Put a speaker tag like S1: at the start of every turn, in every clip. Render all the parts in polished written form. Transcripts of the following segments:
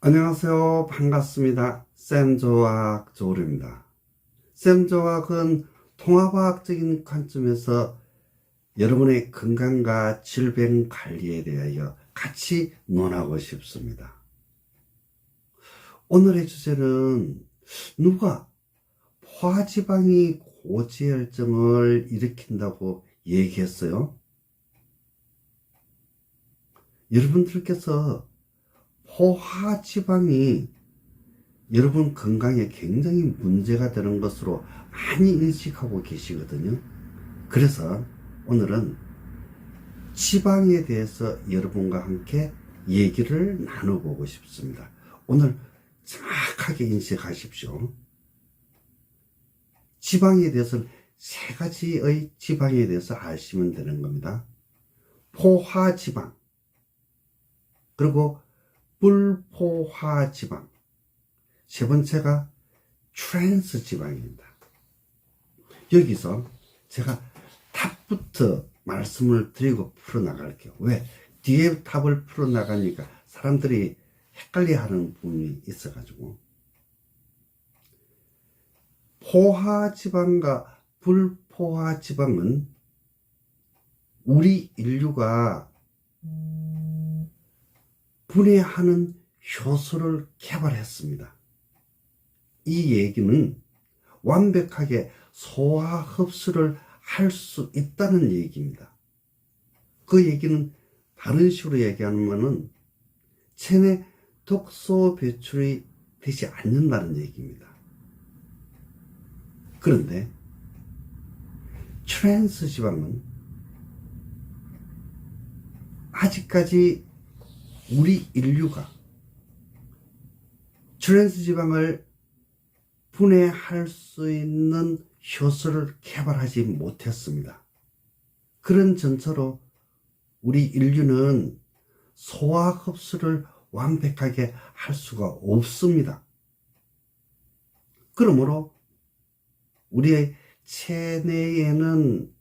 S1: 안녕하세요. 반갑습니다. 쌤조학 조울입니다. 쌤조학은 통합과학적인 관점에서 여러분의 건강과 질병 관리에 대하여 같이 논하고 싶습니다. 오늘의 주제는 누가 포화지방이 고지혈증을 일으킨다고 얘기했어요? 여러분들께서 포화지방이 여러분 건강에 굉장히 문제가 되는 것으로 많이 인식하고 계시거든요. 그래서 오늘은 지방에 대해서 여러분과 함께 얘기를 나눠보고 싶습니다. 오늘 정확하게 인식하십시오. 지방에 대해서는 세 가지의 지방에 대해서 아시면 되는 겁니다. 포화지방, 그리고 불포화지방, 세 번째가 트랜스 지방입니다. 여기서 제가 탑부터 말씀을 드리고 풀어나갈게요. 왜? 뒤에 탑을 풀어나가니까 사람들이 헷갈려하는 부분이 있어가지고. 포화지방과 불포화지방은 우리 인류가 분해하는 효소를 개발했습니다. 이 얘기는 완벽하게 소화 흡수를 할 수 있다는 얘기입니다. 그 얘기는 다른 식으로 얘기하면은 체내 독소 배출이 되지 않는다는 얘기입니다. 그런데 트랜스 지방은 아직까지 우리 인류가 트랜스 지방을 분해할 수 있는 효소를 개발하지 못했습니다. 그런 전처로 우리 인류는 소화 흡수를 완벽하게 할 수가 없습니다. 그러므로 우리의 체내에는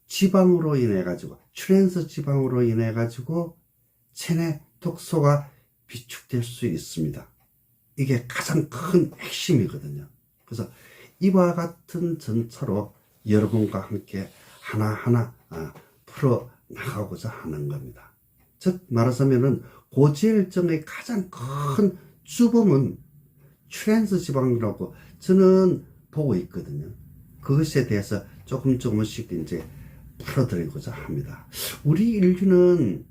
S1: 지방으로 인해 가지고 트랜스 지방으로 인해 가지고 체내 독소가 비축될 수 있습니다. 이게 가장 큰 핵심이거든요. 그래서 이와 같은 전차로 여러분과 함께 하나하나 풀어 나가고자 하는 겁니다. 즉 말하자면은 고지혈증의 가장 큰 주범은 트랜스 지방이라고 저는 보고 있거든요. 그것에 대해서 조금씩 이제 풀어드리고자 합니다. 우리 인류는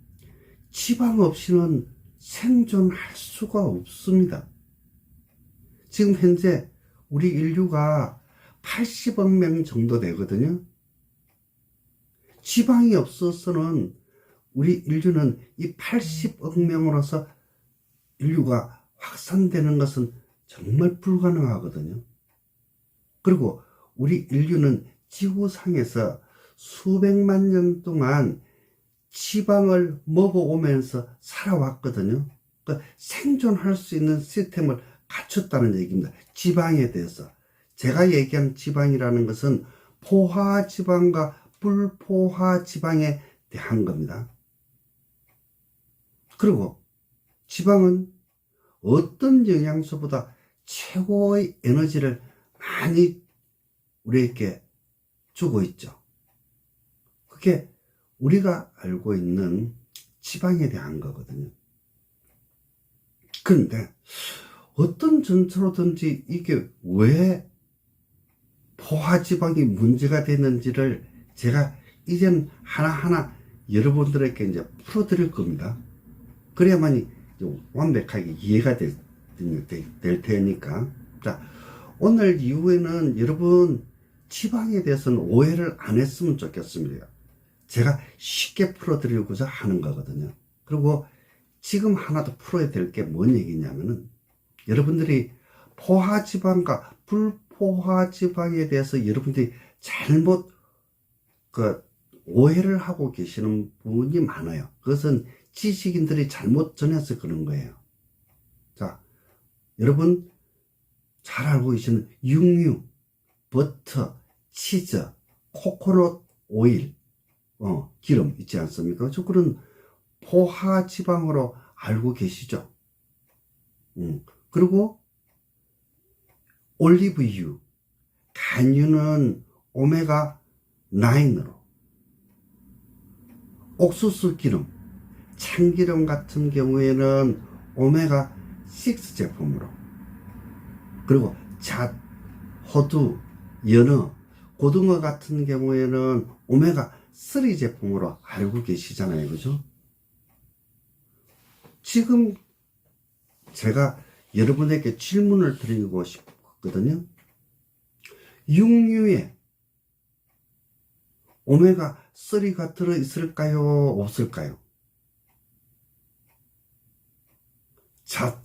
S1: 지방 없이는 생존할 수가 없습니다. 지금 현재 우리 인류가 80억 명 정도 되거든요. 지방이 없어서는 우리 인류는 이 80억 명으로서 인류가 확산되는 것은 정말 불가능하거든요. 그리고 우리 인류는 지구상에서 수백만 년 동안 지방을 먹어오면서 살아왔거든요. 그러니까 생존할 수 있는 시스템을 갖췄다는 얘기입니다. 지방에 대해서. 제가 얘기한 지방이라는 것은 포화지방과 불포화지방에 대한 겁니다. 그리고 지방은 어떤 영양소보다 최고의 에너지를 많이 우리에게 주고 있죠. 그게 우리가 알고 있는 지방에 대한 거거든요. 그런데 어떤 전처로든지 이게 왜 포화지방이 문제가 되는지를 제가 이젠 하나하나 여러분들에게 이제 풀어드릴 겁니다. 그래야만이 완벽하게 이해가 될 테니까. 자, 오늘 이후에는 여러분 지방에 대해서는 오해를 안 했으면 좋겠습니다. 제가 쉽게 풀어드리고자 하는 거거든요. 그리고 지금 하나 더 풀어야 될 게 뭔 얘기냐면은 여러분들이 포화지방과 불포화지방에 대해서 여러분들이 잘못 오해를 하고 계시는 부분이 많아요. 그것은 지식인들이 잘못 전해서 그런 거예요. 자, 여러분 잘 알고 계시는 육류, 버터, 치즈, 코코넛 오일, 기름 있지 않습니까? 그런 포화지방으로 알고 계시죠? 그리고 올리브유, 간유는 오메가 9으로, 옥수수 기름, 참기름 같은 경우에는 오메가 6 제품으로, 그리고 잣, 호두, 연어, 고등어 같은 경우에는 오메가 3 제품으로 알고 계시잖아요. 그죠? 지금 제가 여러분에게 질문을 드리고 싶거든요. 육류에 오메가 3가 들어있을까요? 없을까요? 잣,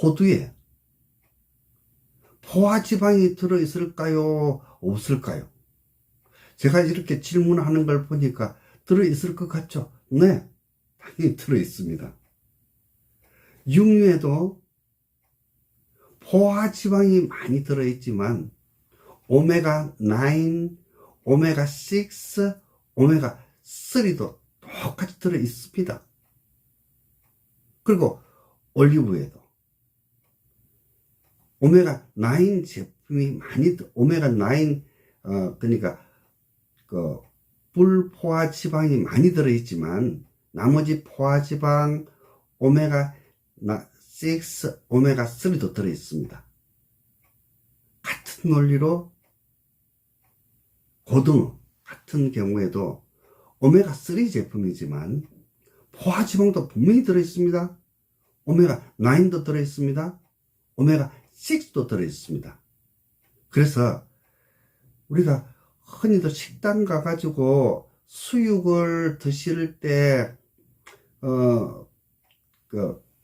S1: 호두에 포화지방이 들어있을까요? 없을까요? 제가 이렇게 질문하는 걸 보니까 들어있을 것 같죠? 네, 당연히 들어있습니다. 육류에도 포화지방이 많이 들어있지만 오메가 9, 오메가 6, 오메가 3도 똑같이 들어있습니다. 그리고 올리브에도 오메가 9 제품이 많이, 오메가 9, 그러니까 그 불포화지방이 많이 들어있지만 나머지 포화지방 오메가 6, 오메가 3도 들어있습니다. 같은 논리로 고등어 같은 경우에도 오메가 3 제품이지만 포화지방도 분명히 들어있습니다. 오메가 9도 들어있습니다. 오메가 6도 들어있습니다. 그래서 우리가 흔히도 식당 가가지고 수육을 드실 때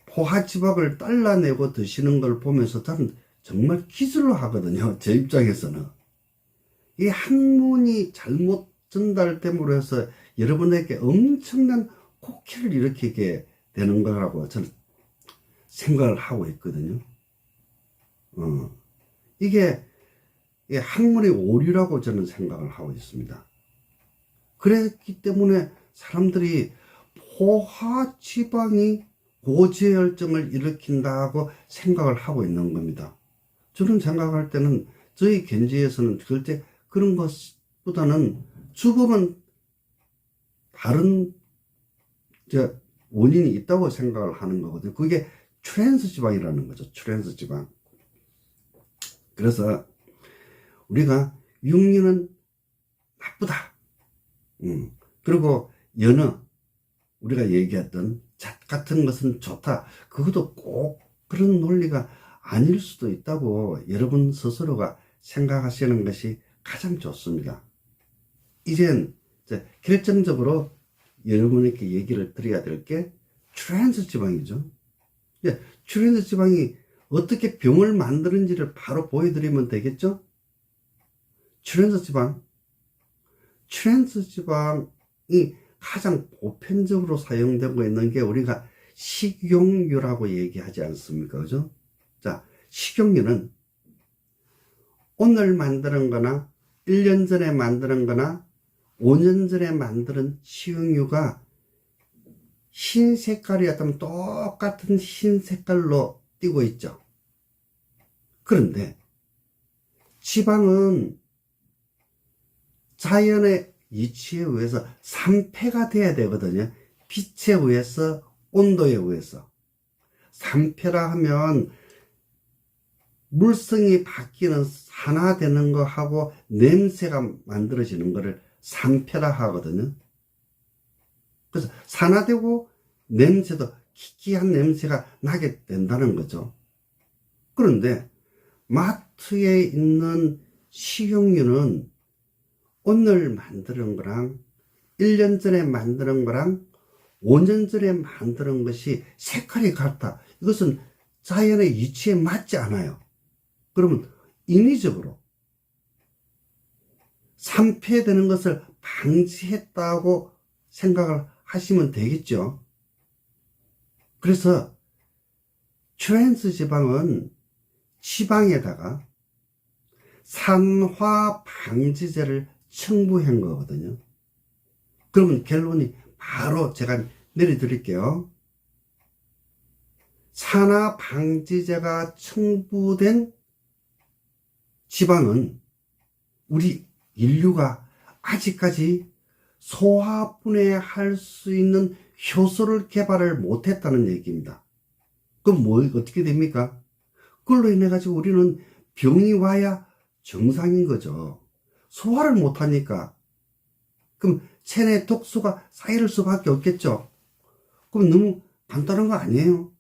S1: 포화지방을 잘라내고 드시는 걸 보면서 저는 정말 기술로 하거든요. 제 입장에서는. 이 학문이 잘못 전달됨으로 해서 여러분에게 엄청난 코끼를 일으키게 되는 거라고 저는 생각을 하고 있거든요. 이게 학문의 오류라고 저는 생각을 하고 있습니다. 그랬기 때문에 사람들이 포화지방이 고지혈증을 일으킨다고 생각을 하고 있는 겁니다. 저는 생각할 때는 저희 견지에서는 절대 그런 것보다는 죽음은 다른 원인이 있다고 생각을 하는 거거든요. 그게 트랜스 지방이라는 거죠. 트랜스 지방. 그래서 우리가 육류는 나쁘다. 그리고 연어, 우리가 얘기했던 잣 같은 것은 좋다. 그것도 꼭 그런 논리가 아닐 수도 있다고 여러분 스스로가 생각하시는 것이 가장 좋습니다. 이젠 결정적으로 여러분에게 얘기를 드려야 될 게 트랜스 지방이죠. 트랜스 지방이 어떻게 병을 만드는지를 바로 보여드리면 되겠죠? 트랜스 지방이 가장 보편적으로 사용되고 있는 게 우리가 식용유라고 얘기하지 않습니까? 그죠? 자, 식용유는 오늘 만드는 거나 1년 전에 만드는 거나 5년 전에 만드는 식용유가 흰 색깔이었다면 똑같은 흰 색깔로 띄고 있죠. 그런데 지방은 자연의 이치에 의해서 산패가 돼야 되거든요. 빛에 의해서, 온도에 의해서. 산패라 하면 물성이 바뀌는, 산화되는 거하고 냄새가 만들어지는 거를 산패라 하거든요. 그래서 산화되고 냄새도 희귀한 냄새가 나게 된다는 거죠. 그런데 마트에 있는 식용유는 오늘 만드는 거랑 1년 전에 만드는 거랑 5년 전에 만드는 것이 색깔이 같다. 이것은 자연의 이치에 맞지 않아요. 그러면 인위적으로 산패되는 것을 방지했다고 생각을 하시면 되겠죠. 그래서 트랜스 지방은 지방에다가 산화 방지제를 첨부한 거거든요. 그러면 결론이 바로 제가 내려드릴게요. 산화 방지제가 첨부된 지방은 우리 인류가 아직까지 소화분해할 수 있는 효소를 개발을 못했다는 얘기입니다. 그럼 뭐 어떻게 됩니까? 그걸로 인해 가지고 우리는 병이 와야 정상인 거죠. 소화를 못하니까. 그럼 체내 독소가 쌓일 수밖에 없겠죠. 그럼 너무 간단한 거 아니에요?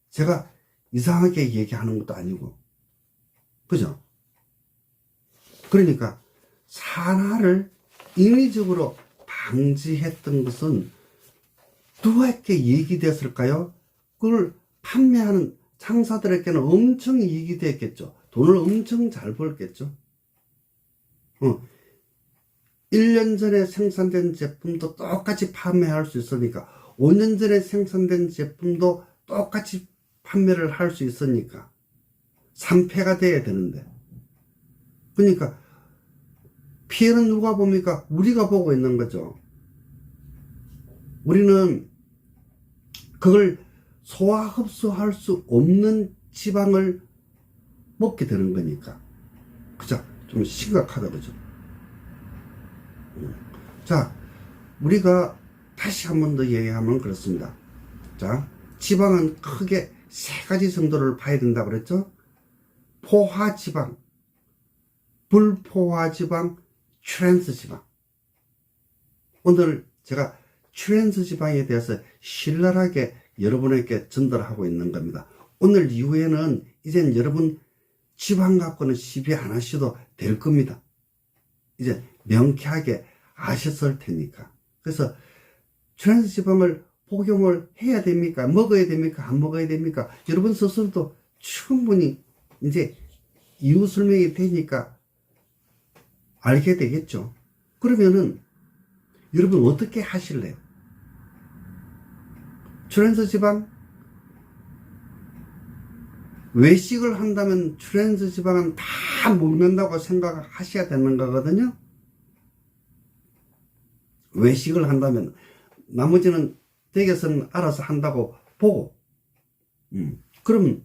S1: 제가 이상하게 얘기하는 것도 아니고. 그죠? 그러니까 산화를 인위적으로 방지했던 것은 누구에게 이익이 됐을까요? 그걸 판매하는 상사들에게는 엄청 이익이 됐겠죠. 돈을 엄청 잘 벌겠죠. 1년 전에 생산된 제품도 똑같이 판매할 수 있으니까 5년 전에 생산된 제품도 똑같이 판매를 할 수 있으니까 3패가 돼야 되는데, 그러니까 피해는 누가 봅니까? 우리가 보고 있는 거죠. 우리는 그걸 소화 흡수할 수 없는 지방을 먹게 되는 거니까. 그죠? 좀 심각하다, 그죠? 자, 우리가 다시 한 번 더 얘기하면 그렇습니다. 자, 지방은 크게 세 가지 정도를 봐야 된다고 그랬죠? 포화지방, 불포화지방, 트랜스지방. 오늘 제가 트랜스지방에 대해서 신랄하게 여러분에게 전달하고 있는 겁니다. 오늘 이후에는 이젠 여러분 지방 갖고는 시비 안 하셔도 될 겁니다. 이제 명쾌하게 아셨을 테니까. 그래서 트랜스지방을 복용을 해야 됩니까? 먹어야 됩니까? 안 먹어야 됩니까? 여러분 스스로도 충분히 이제 이유 설명이 되니까 알게 되겠죠. 그러면은 여러분 어떻게 하실래요? 트랜스지방 외식을 한다면 트랜스지방은 다 먹는다고 생각하셔야 되는 거거든요. 외식을 한다면 나머지는 댁에서는 알아서 한다고 보고, 그러면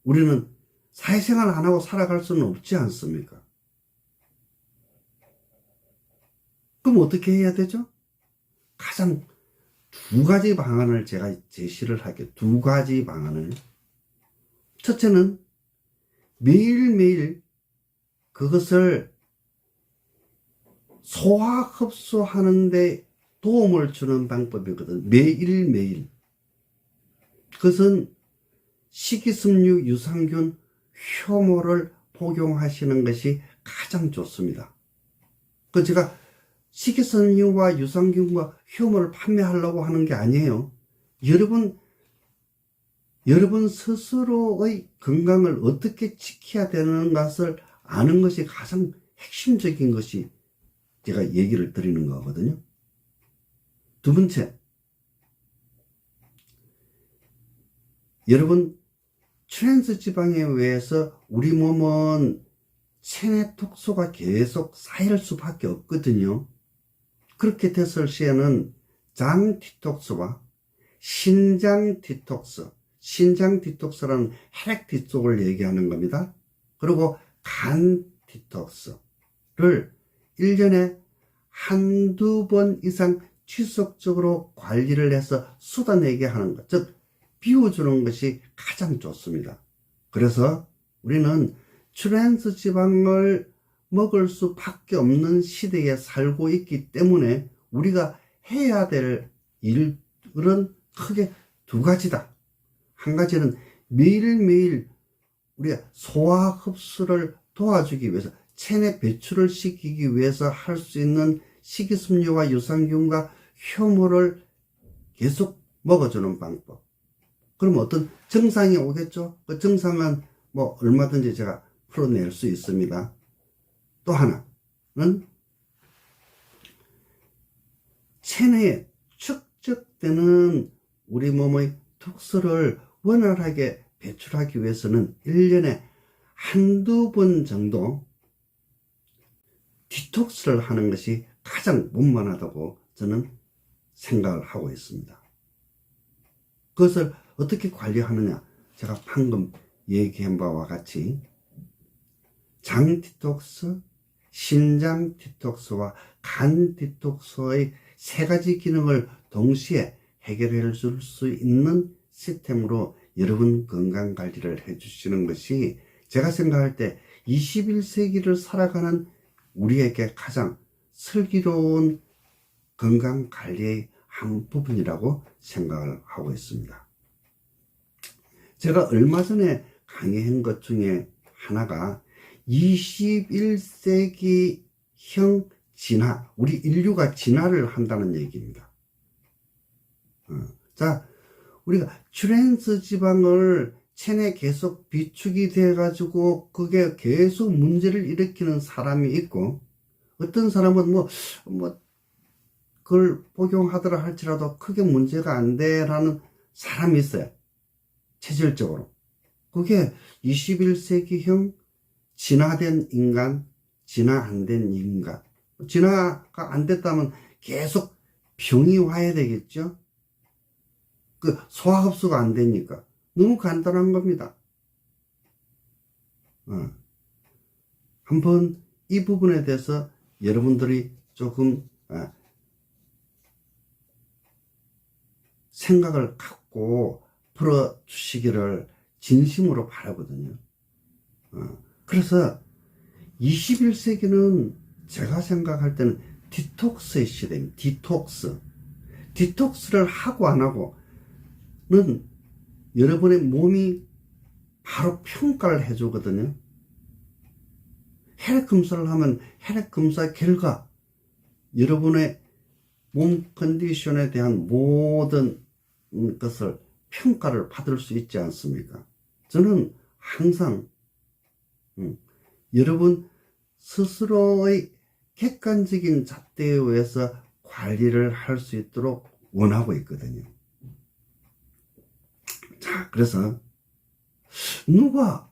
S1: 우리는 사회생활 안 하고 살아갈 수는 없지 않습니까? 그럼 어떻게 해야 되죠? 가장 두 가지 방안을 제가 제시를 할게요. 두 가지 방안을. 첫째는 매일매일 그것을 소화 흡수하는 데 도움을 주는 방법이거든. 매일매일. 그것은 식이섬유 유산균 효모를 복용하시는 것이 가장 좋습니다. 그 제가 식이섬유와 유산균과 효모를 판매하려고 하는 게 아니에요. 여러분 스스로의 건강을 어떻게 지켜야 되는 것을 아는 것이 가장 핵심적인 것이 제가 얘기를 드리는 거거든요. 두 번째, 여러분 트랜스 지방에 의해서 우리 몸은 체내 독소가 계속 쌓일 수밖에 없거든요. 그렇게 됐을 시에는 장 디톡스와 신장 디톡스, 신장 디톡스라는 혈액 디톡스를 얘기하는 겁니다. 그리고 간 디톡스를 1년에 한두 번 이상 지속적으로 관리를 해서 쏟아내게 하는 것, 즉 비워주는 것이 가장 좋습니다. 그래서 우리는 트랜스 지방을 먹을 수밖에 없는 시대에 살고 있기 때문에 우리가 해야 될 일은 크게 두 가지다. 한 가지는 매일매일 우리가 소화 흡수를 도와주기 위해서, 체내 배출을 시키기 위해서 할 수 있는 식이섬유와 유산균과 효모를 계속 먹어주는 방법. 그럼 어떤 증상이 오겠죠? 그 증상은 뭐 얼마든지 제가 풀어낼 수 있습니다. 또 하나는 체내에 축적되는 우리 몸의 독소를 원활하게 배출하기 위해서는 1년에 한두 번 정도 디톡스를 하는 것이 가장 원만하다고 저는 생각을 하고 있습니다. 그것을 어떻게 관리하느냐? 제가 방금 얘기한 바와 같이 장 디톡스, 신장 디톡스와 간 디톡스의 세 가지 기능을 동시에 해결해 줄 수 있는 시스템으로 여러분 건강 관리를 해 주시는 것이 제가 생각할 때 21세기를 살아가는 우리에게 가장 슬기로운 건강 관리의 한 부분이라고 생각을 하고 있습니다. 제가 얼마 전에 강의한 것 중에 하나가 21세기형 진화, 우리 인류가 진화를 한다는 얘기입니다. 자, 우리가 트랜스 지방을 체내에 계속 비축이 돼가지고 그게 계속 문제를 일으키는 사람이 있고, 어떤 사람은 그걸 복용하더라 할지라도 크게 문제가 안 돼라는 사람이 있어요. 체질적으로. 그게 21세기형 진화된 인간, 진화 안 된 인간. 진화가 안 됐다면 계속 병이 와야 되겠죠? 그 소화흡수가 안 되니까. 너무 간단한 겁니다. 한번 이 부분에 대해서 여러분들이 조금 생각을 갖고 풀어주시기를 진심으로 바라거든요. 그래서 21세기는 제가 생각할 때는 디톡스의 시대입니다. 디톡스. 디톡스를 하고 안 하고는 여러분의 몸이 바로 평가를 해주거든요. 혈액 검사를 하면 혈액 검사 결과 여러분의 몸 컨디션에 대한 모든 것을 평가를 받을 수 있지 않습니까? 저는 항상 여러분 스스로의 객관적인 잣대에 의해서 관리를 할 수 있도록 원하고 있거든요. 자, 그래서 누가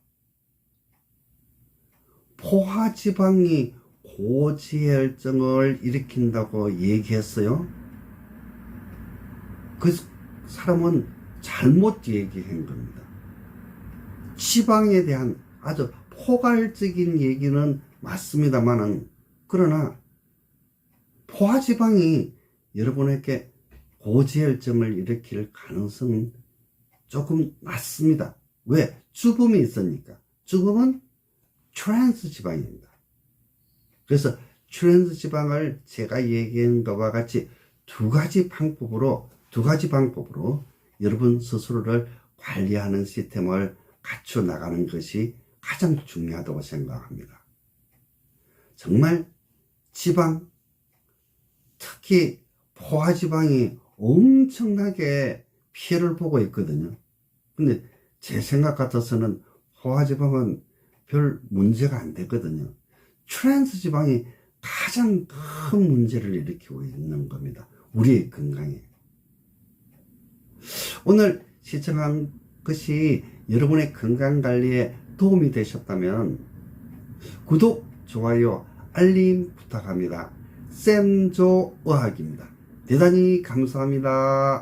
S1: 포화지방이 고지혈증을 일으킨다고 얘기했어요? 그 사람은 잘못 얘기한 겁니다. 지방에 대한 아주 포괄적인 얘기는 맞습니다만은, 그러나 포화지방이 여러분에게 고지혈증을 일으킬 가능성은 조금 낮습니다. 왜? 죽음이 있으니까. 죽음은 트랜스 지방입니다. 그래서 트랜스 지방을 제가 얘기한 것과 같이 두 가지 방법으로 여러분 스스로를 관리하는 시스템을 갖춰 나가는 것이 가장 중요하다고 생각합니다. 정말 지방, 특히 포화지방이 엄청나게 피해를 보고 있거든요. 근데 제 생각 같아서는 포화지방은 별 문제가 안 되거든요. 트랜스 지방이 가장 큰 문제를 일으키고 있는 겁니다. 우리의 건강에. 오늘 시청한 것이 여러분의 건강관리에 도움이 되셨다면 구독, 좋아요, 알림 부탁합니다. 쌤조의학입니다. 대단히 감사합니다.